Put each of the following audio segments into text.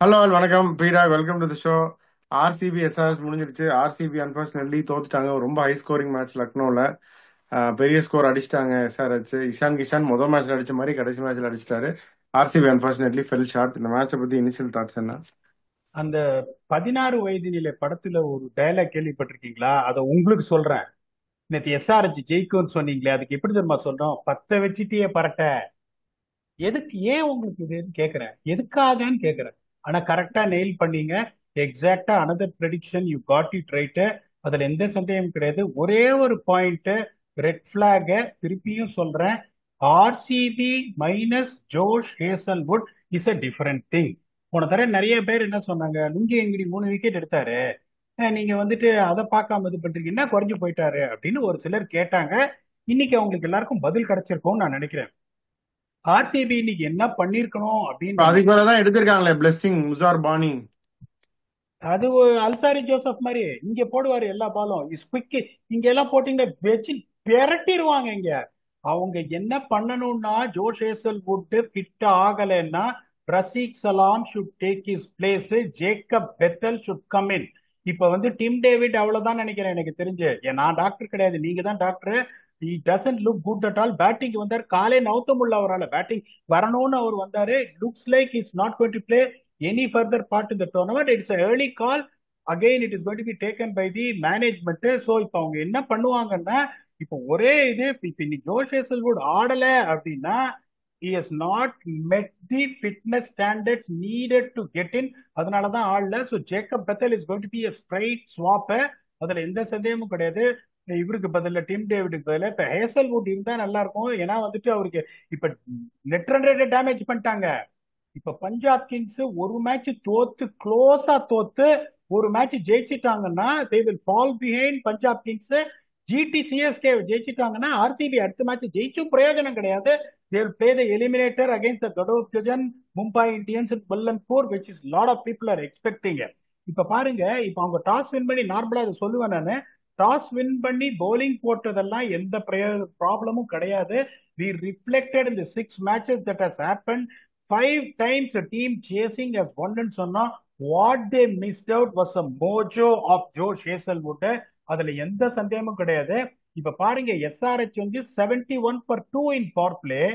Hello all வணக்கம் ப்ரீடா, welcome to the show. RCB SRH முடிஞ்சிருச்சு. ஆர்சிபி அன்பார்ச்சுனேட்லி தோத்துட்டாங்க. ஒரு ரொம்ப ஹை ஸ்கோரிங் மேட்ச் லக்னோவில். பெரிய ஸ்கோர் அடிச்சிட்டாங்க எஸ்ஆர்எச். இஷான் கிஷான் முதல் மேட்ச்ல அடிச்ச மாதிரி கடைசி மேட்ச்ல அடிச்சிட்டாரு. RCB unfortunately fell short. இந்த மேட்சை பத்தி இனிஷியல் தாட்ஸ் என்ன? அந்த 16 வயதினிலே படத்துல ஒரு டயலாக் கேள்விப்பட்டிருக்கீங்களா? அதை உங்களுக்கு சொல்றேன். நேற்று எஸ்ஆர்ஹெச் ஜெயிக்கும்னு சொன்னீங்களே, அதுக்கு எப்படி தெரியுமா சொன்னோம்? 10 வச்சுட்டே பரட்ட. எதுக்கு, ஏன் உங்களுக்கு இதுன்னு கேக்குறேன், எதுக்காகன்னு கேக்குறேன். ஆனா கரெக்டா நெயில் பண்ணீங்க. எக்ஸாக்டா another prediction, you got it right. அதுல எந்த சந்தேகமும் கிடையாது. ஒரே ஒரு பாயிண்ட், ரெட் பிளாக திருப்பியும் சொல்றேன். RCB minus Josh Hazlewood is a different thing. போன தடவை நிறைய பேர் என்ன சொன்னாங்க, லுங்கி எங்கிரி 3 விக்கெட் எடுத்தாரு, நீங்க வந்துட்டு அதை பார்க்காம இது பண்றீங்க, என்ன குறைஞ்சு போயிட்டாரு அப்படின்னு ஒரு சிலர் கேட்டாங்க. இன்னைக்கு அவங்களுக்கு எல்லாருக்கும் பதில் கிடைச்சிருக்கும்னு நான் நினைக்கிறேன். ஆர்சிபி இன்னைக்கு என்ன பண்ணிருக்கணும் இப்போ அப்படின்னு அதுக்கு நினைக்கிறேன். மேலே தான் எடுத்திருக்காங்களே பிளெஸ்ஸிங் முசார் பானி. அது அல்சாரி ஜோசப் மாதிரி இங்க போடுவாரு எல்லா பாலும், இஸ் குவிக். இங்க எல்லாம் போட்டீங்கன்னா வச்சு பெரட்டிடுவாங்க இங்க. அவங்க என்ன பண்ணணும்னா, ஜோஷ் ஹேசல்வுட் ஃபிட் ஆகலைன்னா ரசீக் சலாம் should take is place, Jacob Bethel should come in. இப்ப வந்து டிம் டேவிட் அவ்வளவுதான் நினைக்கிறேன் எனக்கு தெரிஞ்சு. நான் டாக்டர் கிடையாது, நீங்க தான் doctor. he doesn't look good at all. Batting வந்தார், காலே நவுத்த முடியல அவரால். பேட்டிங் வரணும்னு அவர் வந்தாரு. Looks like is not going to play any further part in the tournament. It's an early call. Again, it is going to be taken by the management. So, இப்போ அவங்க என்ன பண்ணுவாங்கன்னா, இப்போ ஒரே இது, இப்போ இன்னைக்கு ஜோஷ் ஹேசல்வுட் ஆடல அப்படின்னா, he has not met the fitness standards needed to get in. அதனால தான் ஆடல. So Jacob Bethell is going to be a straight swap. அதுல எந்த சந்தேகமும் கிடையாது. இவருக்கு பதில டிம் டேவிடுக்கு பதில இப்ப ஹேசல்வுட் இருந்தா நல்லா இருக்கும். ஏன்னா வந்துட்டு அவருக்கு இப்ப நெட் ரன் ரேட்டை டேமேஜ் பண்ணிட்டாங்க. இப்ப பஞ்சாப் கிங்ஸ் ஒரு மேட்ச் தோத்து, க்ளோஸா தோத்து, ஒரு மேட்ச் ஜெயிச்சிட்டாங்கன்னா they will fall behind Punjab Kings. GT CSK ஜெயிச்சிட்டாங்கன்னா ஆர்சிபி அடுத்த மேட்ச் ஜெயிச்சும் பிரயோஜனம் கிடையாது. They will play the eliminator against the கடோத்கஜன் மும்பை இந்தியன்ஸ் இன் பல்லன்பூர், which is lot of people are expecting. இப்ப பாருங்க, இப்ப அவங்க டாஸ் வின் பண்ணி, நார்மலா அதை சொல்லுவேன் நானு, டாஸ் வின் பண்ணி bowling போட்டதெல்லாம் எந்த ப்ராப்ளமும் கிடையாது. we reflected in the 6 matches that has happened. 5 times the team chasing has won ன்னு சொன்னா, what they missed out was a mojo of Josh Hazelwood. அதுல எந்த சந்தேகமும் கிடையாது. இப்ப பாருங்க, எஸ்ஆர்ஹெச் வந்து 71 for 2 in power play,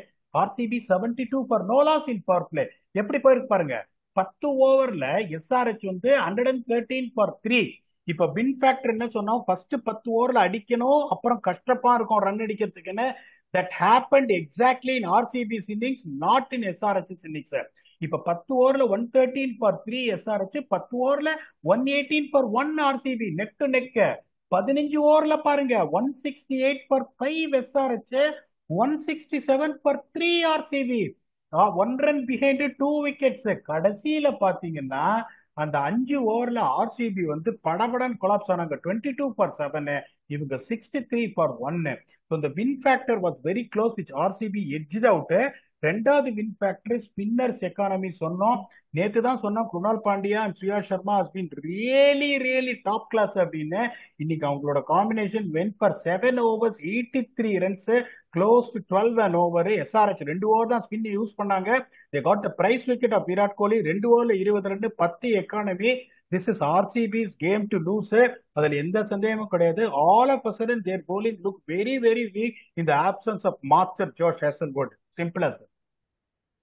RCB 72 for no loss in power play. எப்படி போயிருக்கு பாருங்க. 10 ஓவர்ல எஸ்ஆர்ஹெச் வந்து 113 for 3. இப்ப வின் ஃபேக்டர் என்ன சொன்னோம், ஃபர்ஸ்ட் 10 ஓவர்ல அடிக்கணும், அப்புறம் கஷ்டப்பா இருக்கும் run அடிக்கிறதுக்குன்னு. that happened exactly in RCB's innings, not in SRH's innings. இப்ப 10 ஓவர்ல 113 for 3 SRH, 10 ஓவர்ல 118 for 1 RCB, neck to neck. 15 ஓவர்ல பாருங்க, 168 for 5 SRH, 167 for 3 RCB. 1 run behind 2 wickets. கடைசியில பாத்தீங்கன்னா அந்த 5 ஓவர்ல ஆர்சிபி வந்து படபடன் கொலாப்ஸ் ஆனாங்க. 22 for 7, இவங்க 63 for 1. So the win factor was very close, which RCB edged out. ரெண்டாவது வின் ஃபேக்டர் ஸ்பின்னர்ஸ் எக்கானமி சொன்னோம். நேத்து தான் சொன்னோம், Krunal Pandya and Suyash Sharma has been really really top class அப்படின்னு. இன்னைக்கு அவங்களோட combination went for 7 overs 83 runs, close to 12 an over. SRH 2 over தான் spin use பண்ணாங்க. They got the prize wicket of Virat Kohli. 2 ஓவர்ல 20 run, 10 economy. This is RCB's game to lose. அதுல எந்த சந்தேகமும் கிடையாது. All of a sudden their bowling look very very weak in the absence of master Josh Hazelwood. Simple as that.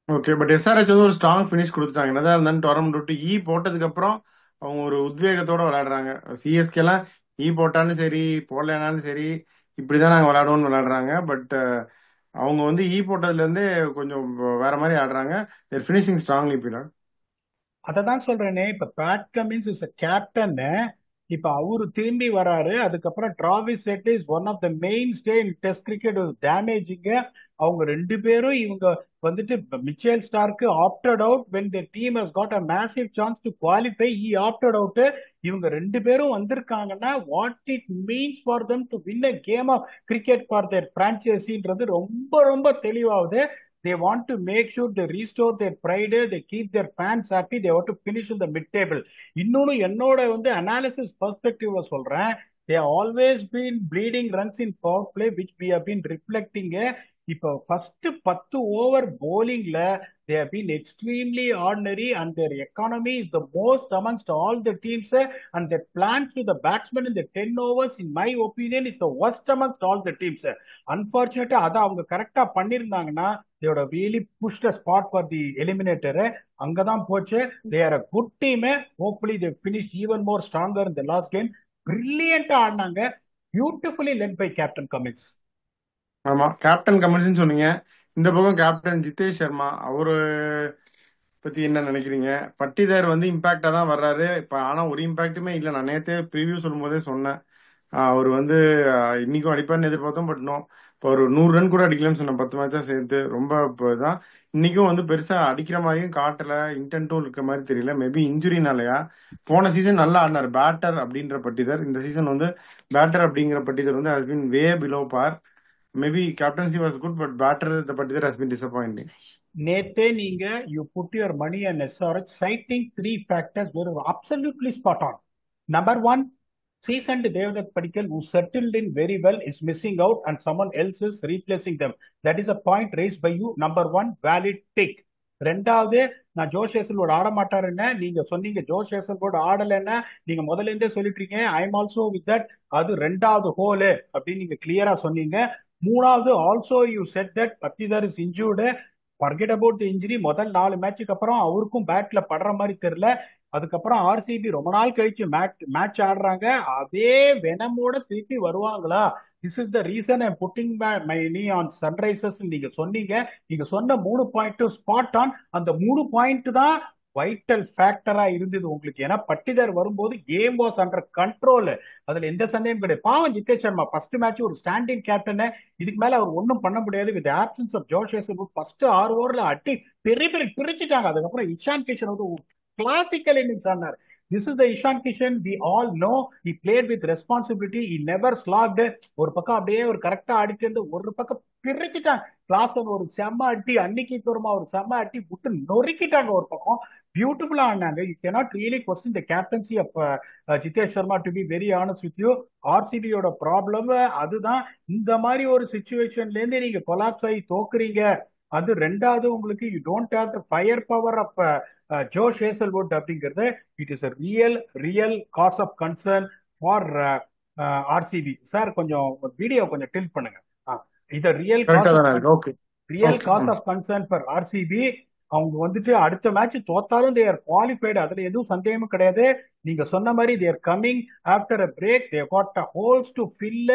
Okay, but SRH வந்து ஒரு strong finish கொடுத்துட்டாங்க. என்னதான் இருந்தாலும் Toronto விட்டு போட்டதுக்கு அப்புறம் அவங்க ஒரு உத்வேகத்தோட விளையாடுறாங்க. சிஎஸ்கேலாம் போட்டாலும் சரி போடலனாலும் சரி இப்படிதான் நாங்கள் விளையாடுவோம்னு விளையாடுறாங்க. பட் அவங்க வந்து போட்டதுல இருந்தே கொஞ்சம் வேற மாதிரி ஆடுறாங்க. தேர் ஃபினிஷிங் ஸ்ட்ராங்லி பீரியட். அததான் சொல்றேனே, இப்ப பேட் கமின்ஸ் இஸ் கேப்டன். இப்ப அவரு திரும்பி வராரு. அதுக்கப்புறம் Travis Head is one of the mainstay in test cricket damaging. அவங்க 2 பேரும் இவங்க வந்துட்டு Mitchell Starc opted out when the team has got a massive chance to qualify, he opted out. இவங்க 2 பேரும் வந்திருக்காங்கன்னா what it means for them to win a game of cricket for their franchiseன்றது ரொம்ப ரொம்ப தெளிவாகுது. they want to make sure they restore their pride, they keep their fans happy, they want to finish in the mid table. இன்னொன்னு என்னோட வந்து analysis perspective சொல்றேன். they have always been bleeding runs in power play, which we have been reflecting. இப்போ first 10 over bowlingல they have been extremely ordinary and their economy is the most amongst all the teams, and their plans to the batsmen in the 10 overs in my opinion is the worst amongst all the teams. Unfortunately அதை அவங்க கரெக்டா பண்ணிருந்தாங்கன்னா they would have really pushed a spot for the eliminator. அங்கதான் போச்சு. they are a good team. hopefully they finish even more stronger in the last game. brilliant ஆடினாங்க. beautifully led by Captain Cummins. ஆமா, captain கமின்ஸ்னு சொன்னீங்க. இந்த பக்கம் captain Jitesh Sharma, அவரு பத்தி என்ன நினைக்கிறீங்க? பட்டிதார் வந்து இம்பாக்டா தான் வர்றாரு இப்ப, ஆனா ஒரு இம்பாக்ட்டுமே இல்ல. நான் நேத்தே ப்ரிவியூ சொல்லும் போதே சொன்னேன், அவர் வந்து இன்னைக்கும் அடிப்பார்னு எதிர்பார்த்தோம். பட் நோ, இப்போ ஒரு 100 ரன் கூட அடிக்கலன்னு சொன்னேன் 10 மேட்சா சேர்த்து. ரொம்ப தான் இன்னைக்கும் வந்து பெருசா அடிக்கிற மாதிரியும் காட்டல, இன்டென்ட்டும் இருக்க மாதிரி தெரியல. மேபி இன்ஜுரினாலயா. போன சீசன் நல்லா ஆடினார் பேட்டர் அப்படின்ற பட்டிதர். இந்த சீசன் வந்து பேட்டர் அப்படிங்கிற பட்டிதர் வந்து has been way below par. Maybe captaincy was good, but batter the Patidar has been disappointing. நேத்தே நீங்க you put your money and SRH citing 3 factors were absolutely spot on. Number one, seasoned Devdutt Padikkal who settled in very well is missing out and someone else is replacing them. That is a point raised by you. Number one, valid take. ரெண்டாவது, நான் ஜோஷ் Hazlewood ஆட மாட்டாருன்னு நீங்க சொன்னீங்க. ஜோஷ் Hazlewood ஆடலைன்னா நீங்க முதல்ல இருந்தே சொல்லிட்டு I am also with that. அது ரெண்டாவது ஹோலு அப்படின்னு நீங்க கிளியரா சொன்னீங்க. மூணாவது, also you said that Patidar is injured. Forget about the injury. முதல் 4 மேட்சுக்கு அப்புறம் அவருக்கும் பேட்ல படுற மாதிரி தெரியல. அதுக்கப்புறம் ஆர்சிபி ரொம்ப நாள் கழிச்சு மேட்ச் ஆடுறாங்க. அதே வெனமோட திருப்பி வருவாங்களா? This is the reason I putting my நீ ஆன் சன்ரைசர்ஸ் நீங்க சொன்னீங்க. நீங்க சொன்ன 3 பாயிண்ட் ஸ்பாட் ஆன். அந்த 3 பாயிண்ட் தான் வைட்டல் ஃபேக்டரா இருந்தது உங்களுக்கு. ஏன்னா பட்டிதார் வரும்போது கேம் வாஸ் அண்டர் கண்ட்ரோல். அதுல எந்த சந்தேகம் கிடையாது. பாவம் ஜிதேஷ் சர்மா ஃபர்ஸ்ட் மேட்ச் ஒரு ஸ்டாண்டிங் கேப்டன், இதுக்கு மேல அவர் ஒன்றும் பண்ண முடியாது. With absence of Josh Hazlewood first 6 ஓவர்ல அட்டி பெரிய பெரிய பிரிச்சுட்டாங்க. அதுக்கப்புறம் இஷான் கிஷன் வந்து கிளாசிக்கல் இன்னிங்ஸ் ஆனார். This is the Ishan Kishan we all know. He played with responsibility. He never slogged. ஒரு பக்கம் அப்படியே ஒரு கரெக்டா அடிக்கிறது, ஒரு பக்கம் பிரிச்சுட்டாங்க. கிளாசன் ஒரு செம்ம அட்டி, அன்னிக்கு தூரமா ஒரு செம்ம அட்டி விட்டு நொறுக்கிட்டாங்க ஒரு பக்கம். பியூட்டிஃபுல்லா ஆனாங்க. You cannot really question the captaincy of Jitesh Sharma. To be very honest with you, ஆர்சிபியோட ப்ராப்ளம் அதுதான். இந்த மாதிரி ஒரு சுச்சுவேஷன்ல இருந்து நீங்க கொலாப்ஸ் ஆகி தோக்குறீங்க. அது ரெண்டாவது, உங்களுக்கு you don't have the firepower of Josh Hazlewood அப்படிங்கிறது. It is a real cause of concern for RCB. Sir கொஞ்சம் வீடியோ கொஞ்சம் டில்ட் பண்ணுங்க. இது real cause of concern for RCB. அவங்க வந்துட்டு அடுத்த மேட்ச் தோத்தாலும் தே ஆர் குவாலிஃபைடு, அதுல எதுவும் சந்தேகமும் கிடையாது. நீங்க சொன்ன மாதிரி they are coming after a break. They got a holes to fill.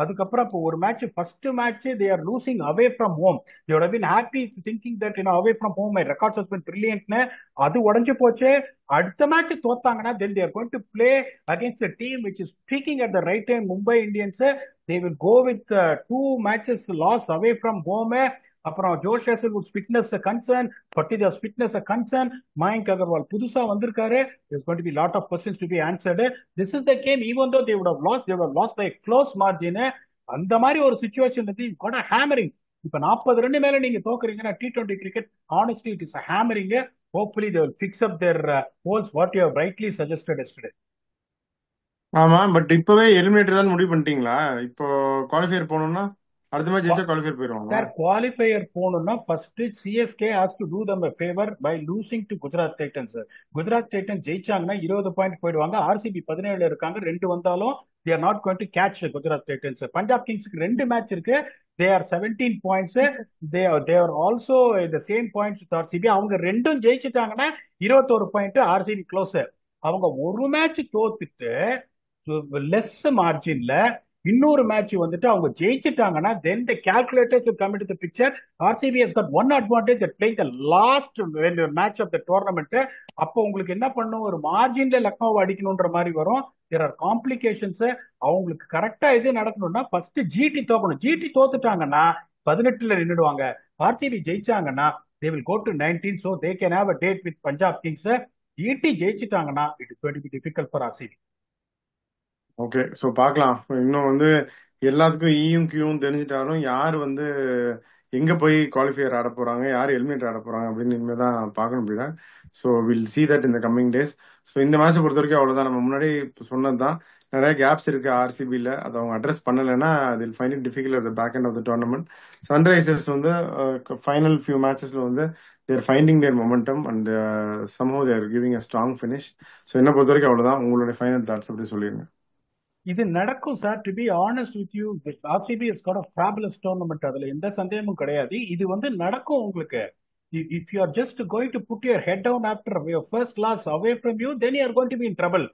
அதுக்கப்புறம் இப்போ ஒரு match, first match they are losing away from home. They would have been happy thinking that away from home my records has been பிரில்லியன்ட்னு. அது உடைஞ்சு போச்சு. அடுத்த match தோத்தாங்கன்னா then they are going to play against a team which is peaking at the right time, Mumbai Indians. They will go with 2 matches loss away from home. அப்புறம் Josh Hazlewood fitness concern, Patidar fitness concern, Mayank Agarwal புதுசா வந்திருக்காரு. there's going to be lot of questions to be answered. this is the game. even though they would have lost by close margin. அந்த மாதிரி ஒரு situation வந்து got a hammering. இப்ப 40 run மேல நீங்க தோக்குறீங்கன்னா T20 cricket honestly it is a hammering. hopefully they will fix up their holes what you have rightly suggested yesterday. ஆமா, but இப்பவே eliminator தான் முடிவு பண்ணிட்டீங்களா? இப்போ குவாலிஃபயர் போகணும்னா அடுத்த மேட்ச் ஜெயிச்சா குவாலிஃபயர் போயிடுவாங்க. சார் குவாலிஃபயர் போகணும்னா first CSK has to do them a favor by losing to Gujarat Titans. Gujarat Titans ஜெயிச்சாங்கன்னா 20 பாயிண்ட் போயிடுவாங்க. ஆர்சிபி 17 இருக்காங்க. 2 வந்தாலும் they are not going to catch Gujarat Titans. Punjab கிங்ஸ்க்கு 2 மேட்ச் இருக்கு. they are 17 points. they are also the same points with RCB. அவங்க ரெண்டும் ஜெயிச்சிட்டாங்கன்னா 21 point. RCB close. அவங்க ஒரு மேட்ச் தோத்துட்டு லெஸ் மார்ஜின்ல இன்னொரு மேட்ச் வந்துட்டு அவங்க ஜெயிச்சிட்டாங்கன்னா then the calculators will come into the picture. RCB has got one advantage at playing the last match of the tournament. அப்போ உங்களுக்கு என்ன பண்ணும், ஒரு மார்ஜின்ல லக்னோவை அடிக்கணும்ன்ற மாதிரி வரும். there are complications. அவங்களுக்கு கரெக்டா இது நடக்கணும்னா ஃபர்ஸ்ட் ஜிடி தோக்கணும். ஜிடி தோத்துட்டாங்கன்னா 18ல நின்றுடுவாங்க. ஆர்சிபி ஜெயிச்சாங்கன்னா they will go to 19, so they can have a date with Punjab Kings. GT ஜெயிச்சிட்டாங்கன்னா it is going to be difficult for RCB. Okay, so பார்க்கலாம். இன்னும் வந்து எல்லாத்துக்கும் ஈயும் கியூவும் தெரிஞ்சிட்டாலும் யார் வந்து எங்க போய் குவாலிஃபையர் ஆட போறாங்க, யார் எலிமினேட் ஆட போறாங்க அப்படின்னு இனிமேல் தான் பார்க்கணும் அப்படின்னா. So will see that in the coming days. So இந்த மேட்சை பொறுத்த வரைக்கும் அவ்வளோதான். நம்ம முன்னாடி சொன்னது தான், நிறைய கேப்ஸ் இருக்கு ஆர்சிபியில். அதை அவங்க அட்ரஸ் பண்ணலைன்னா they'll find it difficult at the back end of the tournament. Sunrisers வந்து ஃபைனல் ஃபியூ மேட்சஸ்ல வந்து their finding their momentum and somehow they are giving a strong finish. So என்ன பொறுத்த வரைக்கும் அவ்வளோதான். உங்களுடைய ஃபைனல் தாட்ஸ் அப்படி சொல்லிடுங்க. இது நடக்கும் sir. To be honest with you, RCB is got a fabulous tournament, அதுல எந்த சந்தேகமும் கிடையாது. இது வந்து நடக்கும் உங்களுக்கு. If you are just going to put your head down after your first loss away from you, then you are going to be in trouble.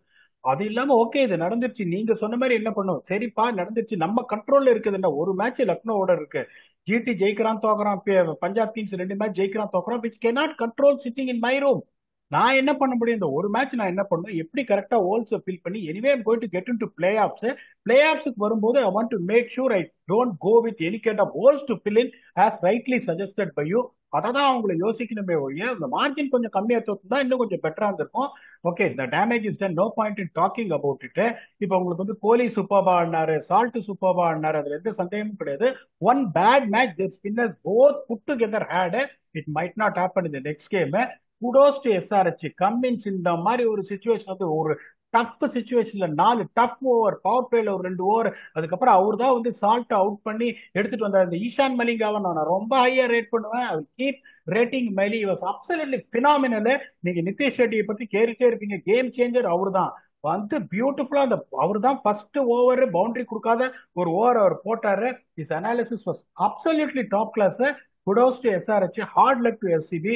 அது இல்லாம ஓகே இது நடந்துருச்சு, நீங்க சொன்ன மாதிரி என்ன பண்ணும், சரிப்பா நடந்துருச்சு, நம்ம கண்ட்ரோல்ல இருக்குதுன்னா. ஒரு மேட்ச் லக்னோவோட இருக்கு, ஜிடி ஜெயிக்கிறான் தோக்குறான், பஞ்சாப் கிங்ஸ் 2 மேட்ச் ஜெயிக்கிறான் தோக்குறான், which cannot control sitting in my room. நான் என்ன பண்ண முடியும், இந்த ஒரு மேட்ச் நான் என்ன பண்ணணும், எப்படி கரெக்டா ஹோல்ஸ் ஃபில் பண்ணி, anyway I'm going to get into playoffs. பிளே ஆஃப்ஸ்க்கு வரும்போது I want to make sure I don't go with any kind of holes to fill in as rightly suggested by you. அதை தான் அவங்களை யோசிக்கணுமே ஒழிய, இந்த margin கொஞ்சம் கம்மியா தோத்துனா இன்னும் கொஞ்சம் பெட்டரா இருந்திருக்கும். ஓகே, இந்த damage is done, no point in talking about it. இப்போ உங்களுக்கு வந்து கோலி சூப்பர்பா ஆடினாரு, சால்ட் சூப்பர்பா ஆடினாரு, அதுல எந்த சந்தேகமும் கிடையாது. One bad match the spinners both put together had, it might not happen in the next game. Kudos to SRH. Cummins இந்த மாதிரி ஒரு சுச்சுவேஷன் வந்து, ஒரு டஃப் சுச்சுவேஷன்ல 4 டஃப் ஓவர், பவர் பிளேல ஒரு 2 ஓவர், அதுக்கப்புறம் அவர் தான் வந்து சால்ட் அவுட் பண்ணி எடுத்துட்டு வந்தார். இந்த ஈஷான் மலிங்காவை நான் ரொம்ப ஹையா ரேட் பண்ணுவேன். அது keep rating Malli was absolutely phenomenal. நீங்க நிதிஷ் ரெட்டியை பத்தி கேட்டுட்டே இருப்பீங்க, கேம் சேஞ்சர் அவரு தான். வந்து பியூட்டிஃபுல்லா அந்த அவர் தான் ஃபர்ஸ்ட் ஓவர் பவுண்டரி கொடுக்காத ஒரு ஓவர் அவர் போட்டாரு. Is analysis was absolutely top class. Kudos to SRH, hard luck to SCB.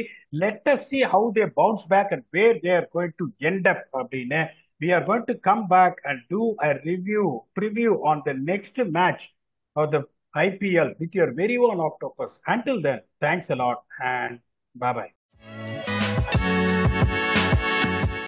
Let us see how they bounce back and where they are going to end up. We are going to come back and do a preview on the next match of the IPL with your very own Octopus. Until then, thanks a lot and bye-bye.